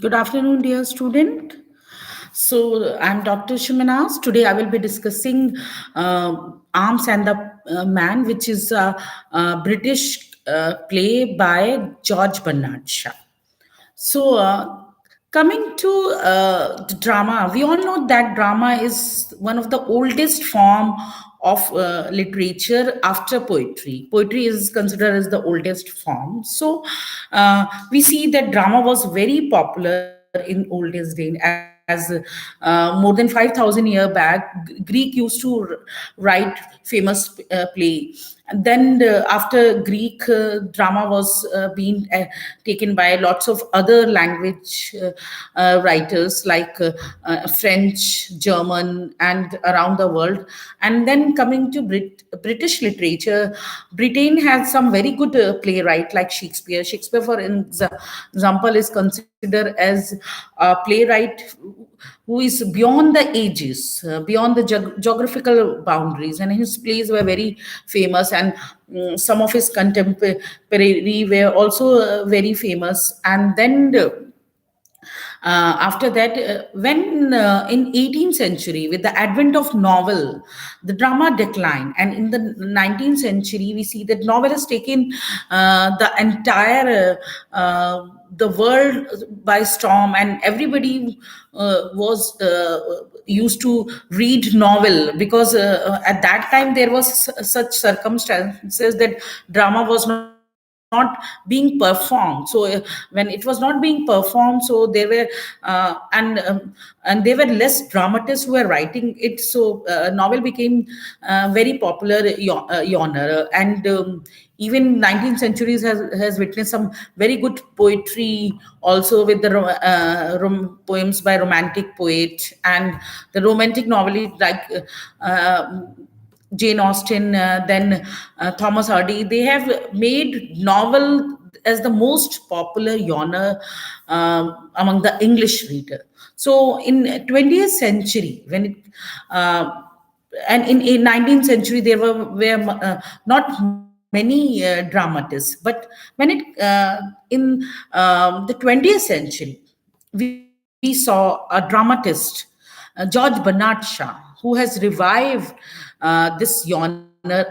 Good afternoon, dear student. I'm Dr. Shimanas. Today, I will be discussing Arms and the Man, which is a British play by George Bernard Shaw. So, coming to the drama, we all know that drama is one of the oldest form of literature after poetry. Poetry is considered as the oldest form. So, we see that drama was very popular in oldest days, as more than 5,000 years back, Greek used to write famous play. And then after Greek, drama was being taken by lots of other language writers like French, German, and around the world. And then coming to British literature, Britain has some very good playwright like Shakespeare. Shakespeare, for example, is considered as a playwright who is beyond the ages, beyond the geographical boundaries, and his plays were very famous. And some of his contemporary were also very famous. And then after that, when in 18th century, with the advent of novel, the drama declined, and in the 19th century, we see that novel has taken the entire the world by storm, and everybody was used to read novel, because at that time there was such circumstances that drama was not being performed. So when it was not being performed, so there were and there were less dramatists who were writing it. So novel became very popular genre. And even 19th centuries has witnessed some very good poetry also, with the poems by romantic poet, and the romantic novelist like Jane Austen, then Thomas Hardy. They have made novel as the most popular genre among the English reader. So in 20th century, when it and in 19th century, there were not many dramatists, but when it in the 20th century, we saw a dramatist, George Bernard Shaw, who has revived this genre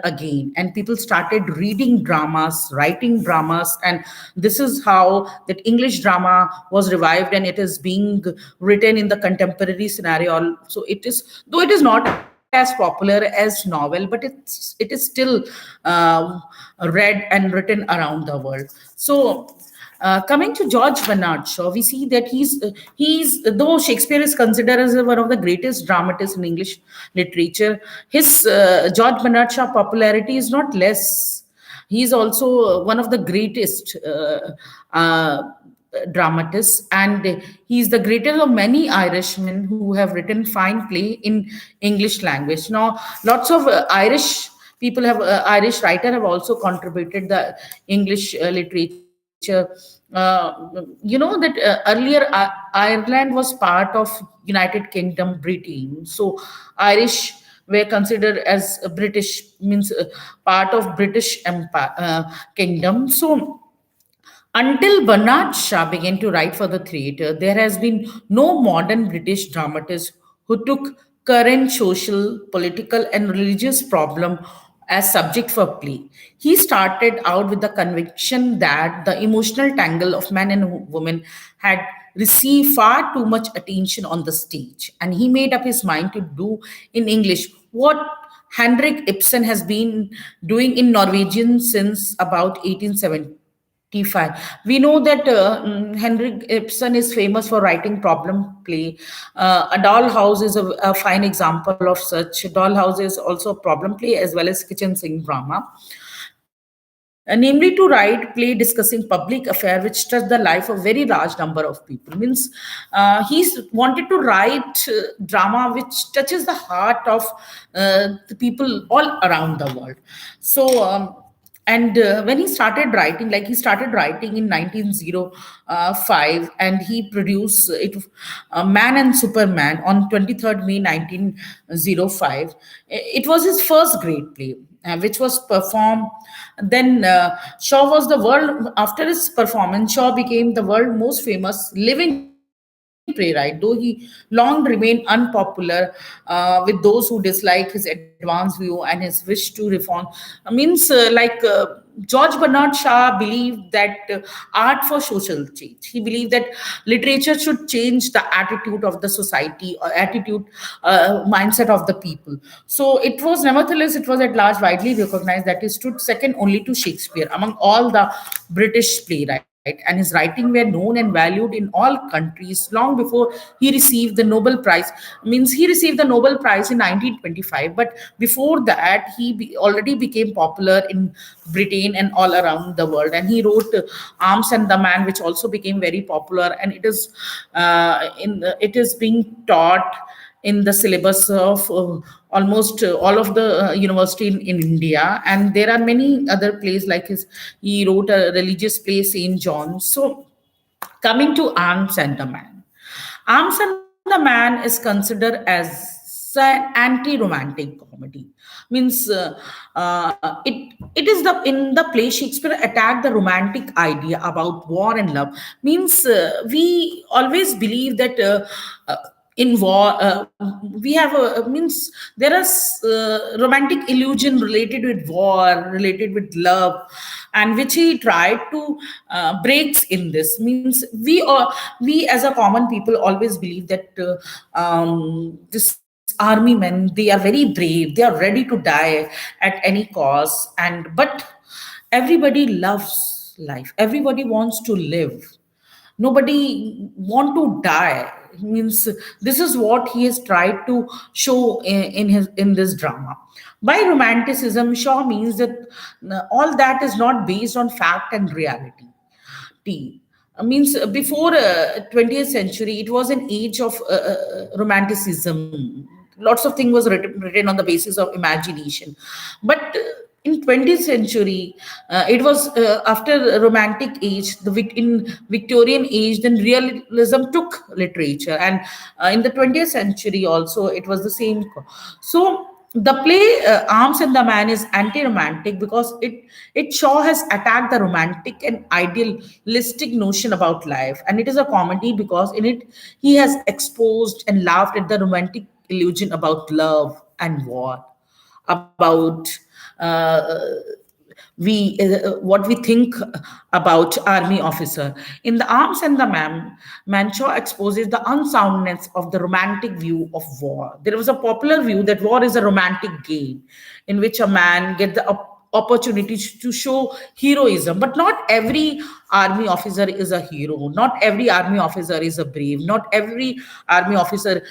again, and people started reading dramas, writing dramas, and this is how that English drama was revived, and it is being written in the contemporary scenario. So it is, though it is not as popular as novel, but it is still read and written around the world. So coming to George Bernard Shaw, we see that he's though Shakespeare is considered as one of the greatest dramatists in English literature, his George Bernard Shaw popularity is not less. He's also one of the greatest dramatists, and he's the greatest of many Irishmen who have written fine play in English language. Now, lots of Irish writer have also contributed the English literature. You know that earlier Ireland was part of United Kingdom, Britain. So Irish were considered as a British, means part of British Empire kingdom. So until Bernard Shaw began to write for the theatre, there has been no modern British dramatist who took current social, political, and religious problem as subject for play. He started out with the conviction that the emotional tangle of man and woman had received far too much attention on the stage, and he made up his mind to do in English what Henrik Ibsen has been doing in Norwegian since about 1875. We know that Henrik Ibsen is famous for writing problem play. A dollhouse is a fine example of such. Dollhouse is also a problem play as well as kitchen sink drama. Namely, to write play discussing public affair which touch the life of very large number of people. Means he's wanted to write drama which touches the heart of the people all around the world. So and when he started writing, like he started writing in 1905, and he produced it, Man and Superman, on 23rd May 1905. It was his first great play, which was performed. Then Shaw was the world, after his performance, Shaw became the world most famous living writer. playwright, though he long remained unpopular with those who dislike his advanced view and his wish to reform. George Bernard Shaw believed that art for social change. He believed that literature should change the attitude of the society or attitude mindset of the people. So it was, nevertheless, it was at large widely recognized that he stood second only to Shakespeare among all the British playwrights, and his writing were known and valued in all countries long before he received the Nobel Prize. He received the Nobel Prize in 1925, but before that, already became popular in Britain and all around the world. And he wrote Arms and the Man, which also became very popular, and it is being taught in the syllabus of almost all of the university in India. And there are many other plays like his. He wrote a religious play, Saint John. So coming to Arms and the Man. Arms and the Man is considered as an anti-romantic comedy. Means it is the in the play Shakespeare attacked the romantic idea about war and love. We always believe that in war we have a means there is romantic illusion related with war, related with love, and which he tried to breaks in this. We as a common people always believe that this army men, they are very brave, they are ready to die at any cost. And but everybody loves life, everybody wants to live, nobody want to die. This is what he has tried to show in this drama. By romanticism, Shaw means that all that is not based on fact and reality. Before 20th century, it was an age of romanticism. Lots of things was written on the basis of imagination. But in 20th century, it was after romantic age, in Victorian age, then realism took literature. And in the 20th century also, it was the same. So the play Arms and the Man is anti-romantic because it Shaw has attacked the romantic and idealistic notion about life, and it is a comedy because in it he has exposed and laughed at the romantic illusion about love and war, about uh, what we think about army officer. In the Arms and the Man, Manchaw exposes the unsoundness of the romantic view of war. There was a popular view that war is a romantic game in which a man gets the opportunity to show heroism. But not every army officer is a hero, not every army officer is a brave, not every army officer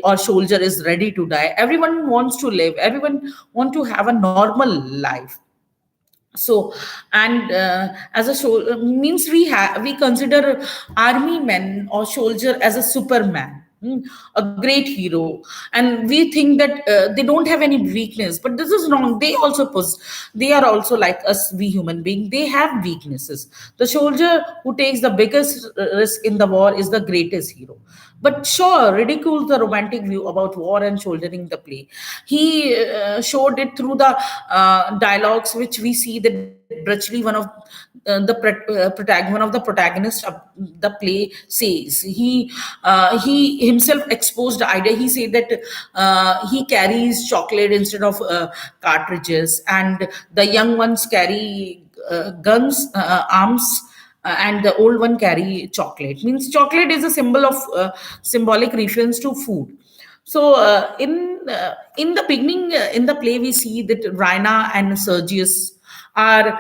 or soldier is ready to die. Everyone wants to live, everyone want to have a normal life. So, and as a means we consider army men or soldier as a superman, a great hero, and we think that they don't have any weakness. But this is wrong. They are also like us, we human being, they have weaknesses. The soldier who takes the biggest risk in the war is the greatest hero. But Shaw ridiculed the romantic view about war and soldiering the play. He showed it through the dialogues, which we see that Bletchley, one of the protagonists of the play, says. He himself exposed the idea. He said that he carries chocolate instead of cartridges, and the young ones carry guns, arms, and the old one carry chocolate. Chocolate is a symbol of symbolic reference to food. So in the beginning, in the play, we see that Rhina and Sergius are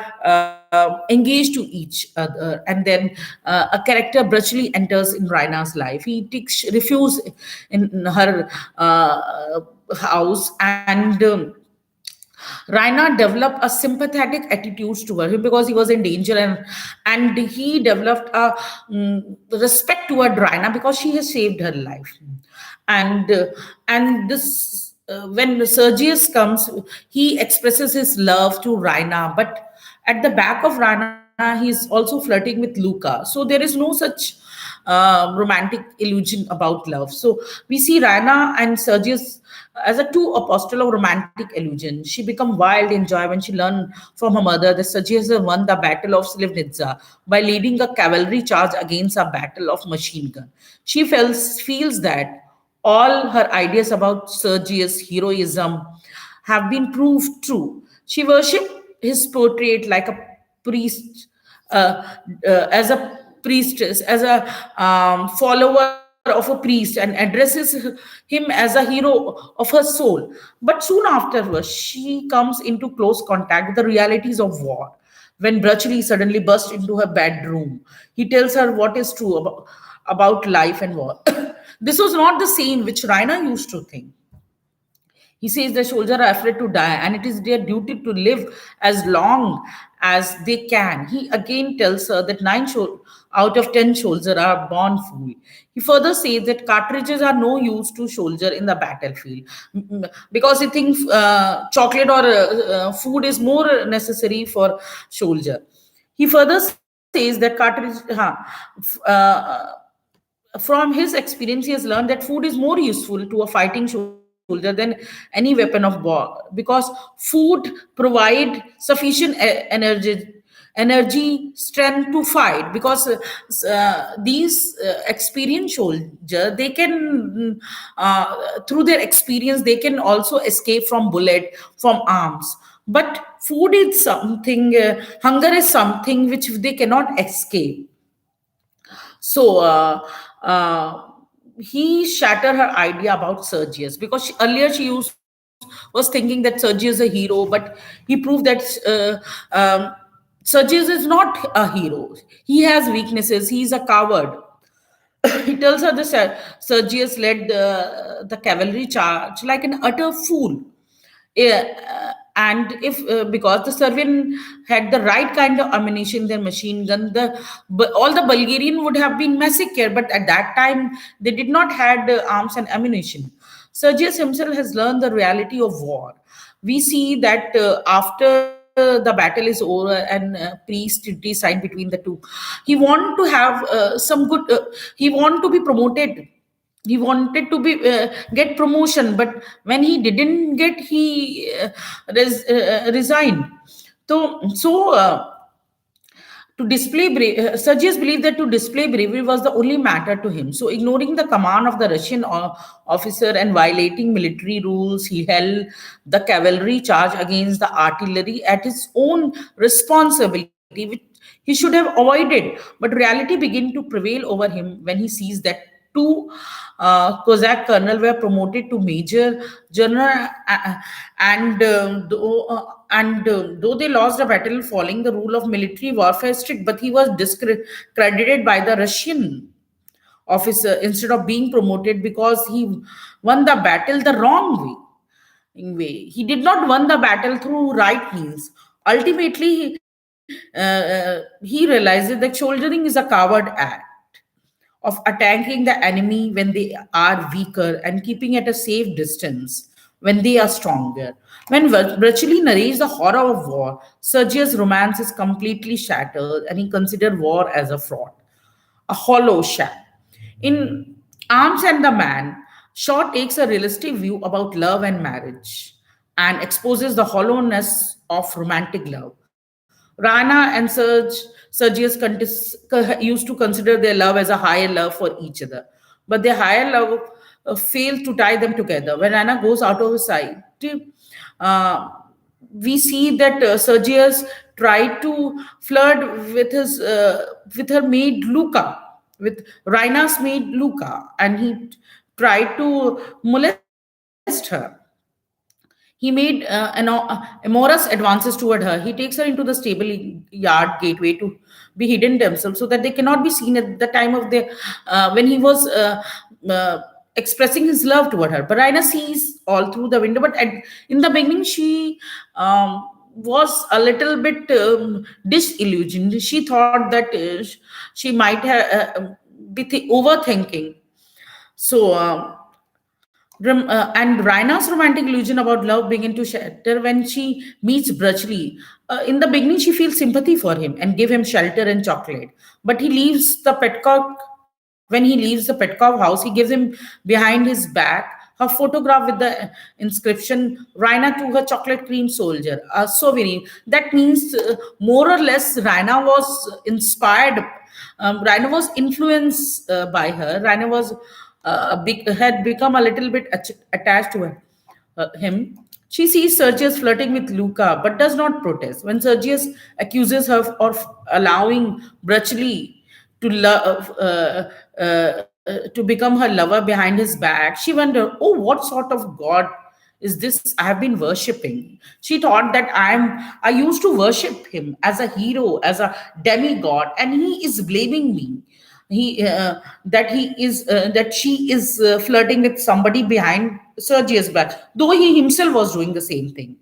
engaged to each other, and then a character Bletchley enters in Rhina's life. He takes refuge in her house, and Raina developed a sympathetic attitude toward him because he was in danger, and he developed a respect toward Raina because she has saved her life. And this when Sergius comes, he expresses his love to Raina, but at the back of Raina, he's also flirting with Luca. So there is no such romantic illusion about love. So we see Rana and Sergius as a two apostle of romantic illusion. She become wild in joy when she learned from her mother that Sergius won the battle of Slivnitsa by leading a cavalry charge against a battle of machine gun. She feels that all her ideas about Sergius' heroism have been proved true. She worshipped his portrait like a priest, uh, as a priestess, as a follower of a priest, and addresses him as a hero of her soul. But soon afterwards, she comes into close contact with the realities of war. When Brachley suddenly bursts into her bedroom, he tells her what is true about life and war. This was not the same which Raina used to think. He says the soldiers are afraid to die and it is their duty to live as long as they can. He again tells her that out of 10 soldiers are born fool. He further says that cartridges are no use to soldier in the battlefield because he thinks chocolate or food is more necessary for soldier. He further says that from his experience, he has learned that food is more useful to a fighting soldier than any weapon of war because food provide sufficient energy, strength to fight. Because these experienced soldiers, they can, through their experience, they can also escape from bullet, from arms. But food is something, hunger is something which they cannot escape. So he shattered her idea about Sergius because earlier she was thinking that Sergius is a hero, but he proved that Sergius is not a hero. He has weaknesses. He is a coward. He tells her that Sergius led the cavalry charge like an utter fool. Yeah, and if because the Serbian had the right kind of ammunition, their machine gun, all the Bulgarian would have been massacred. But at that time, they did not had arms and ammunition. Sergius himself has learned the reality of war. We see that after the battle is over and peace treaty signed between the two, he want to have some good. He want to be promoted. He wanted to be get promotion, but when he didn't get, he resigned. So to display Sergius believed that to display bravery was the only matter to him. So ignoring the command of the Russian officer and violating military rules, he held the cavalry charge against the artillery at his own responsibility, which he should have avoided. But reality began to prevail over him when he sees that two Cossack colonel were promoted to major general, and though they lost the battle following the rule of military warfare strict, but he was discredited by the Russian officer instead of being promoted because he won the battle the wrong way. He did not won the battle through right means. Ultimately, he realizes that shouldering is a coward act of attacking the enemy when they are weaker and keeping at a safe distance when they are stronger. When Virtually narrates the horror of war, Sergius' romance is completely shattered and he considers war as a fraud, a hollow shell. In Arms and the Man, Shaw takes a realistic view about love and marriage and exposes the hollowness of romantic love. Rana and Sergius used to consider their love as a higher love for each other, but their higher love failed to tie them together. When Rana goes out of his sight, uh, we see that Sergius tried to flirt with her maid Luca, with Raina's maid Luca, and he tried to molest her. He made amorous advances toward her. He takes her into the stable yard gateway to be hidden themselves so that they cannot be seen at the time of the when he was uh, expressing his love toward her. But Raina sees all through the window. But in the beginning, she was a little bit disillusioned. She thought that she might have be overthinking. So. And Raina's romantic illusion about love begin to shatter when she meets Brachley. In the beginning, she feels sympathy for him and give him shelter and chocolate. But he leaves the petcock When he leaves the Petkov house, he gives him behind his back her photograph with the inscription Raina to her chocolate cream soldier, a souvenir. That means more or less Raina was inspired, Raina was influenced by her. Raina was had become a little bit attached to her, him. She sees Sergius flirting with Luca but does not protest. When Sergius accuses her of allowing Brachley to love to become her lover behind his back, she wondered, oh, what sort of god is this I have been worshipping? She thought that I used to worship him as a hero, as a demigod, and he is blaming me. That she is flirting with somebody behind Sergius' back, though he himself was doing the same thing.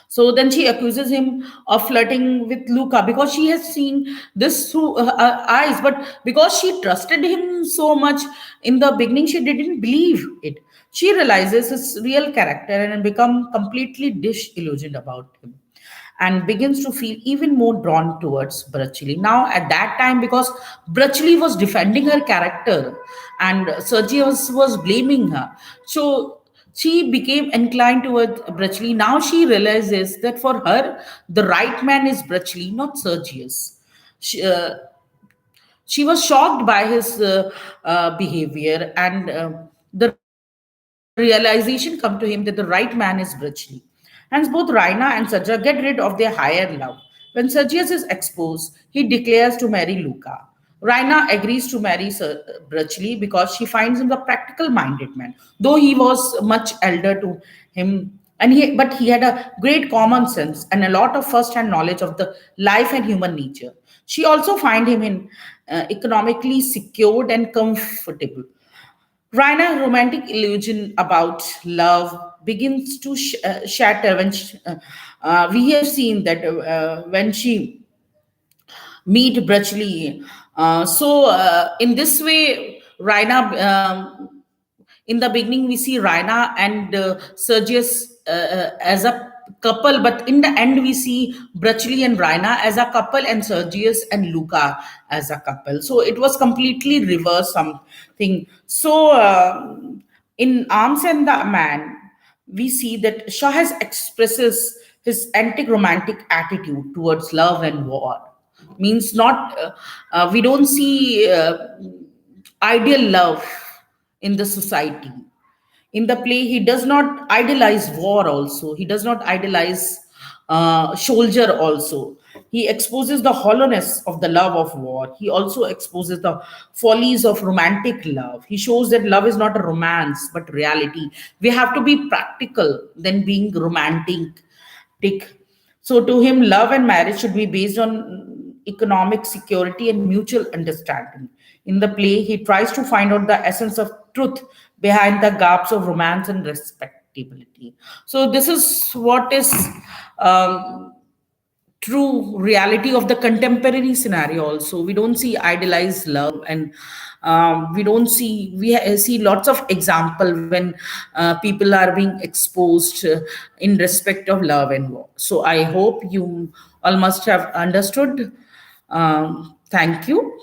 So then she accuses him of flirting with Luca because she has seen this through her eyes. But because she trusted him so much in the beginning, she didn't believe it. She realizes his real character and become completely disillusioned about him and begins to feel even more drawn towards Brachley. Now, at that time, because Brachley was defending her character and Sergius was blaming her, so she became inclined towards Brachley. Now she realizes that for her, the right man is Brachley, not Sergius. She, uh, she was shocked by his behavior, and the realization come to him that the right man is Brachley. Hence, both Raina and Sajja get rid of their higher love. When Sergius is exposed, he declares to marry Luca. Raina agrees to marry Brachley because she finds him the practical minded man, though he was much elder to him. But he had a great common sense and a lot of first-hand knowledge of the life and human nature. She also find him in economically secured and comfortable. Raina's romantic illusion about love begins to shatter when we have seen that when she meet Brachley. In this way, Raina, in the beginning, we see Raina and Sergius as a couple, but in the end, we see Brachley and Raina as a couple, and Sergius and Luca as a couple. So it was completely reverse something. In Arms and the Man, we see that Shah has expresses his anti-romantic attitude towards love and war. Means not we don't see ideal love in the society. In the play, he does not idolize war. Also, he does not idolize soldier. Also, he exposes the hollowness of the love of war. He also exposes the follies of romantic love. He shows that love is not a romance but reality. We have to be practical than being romantic. So to him, love and marriage should be based on economic security and mutual understanding. In the play, he tries to find out the essence of truth behind the gaps of romance and respectability. So this is what is um, true reality of the contemporary scenario. Also, we don't see idealized love, and we don't see see lots of example when people are being exposed in respect of love and war. So I hope you all must have understood. Thank you.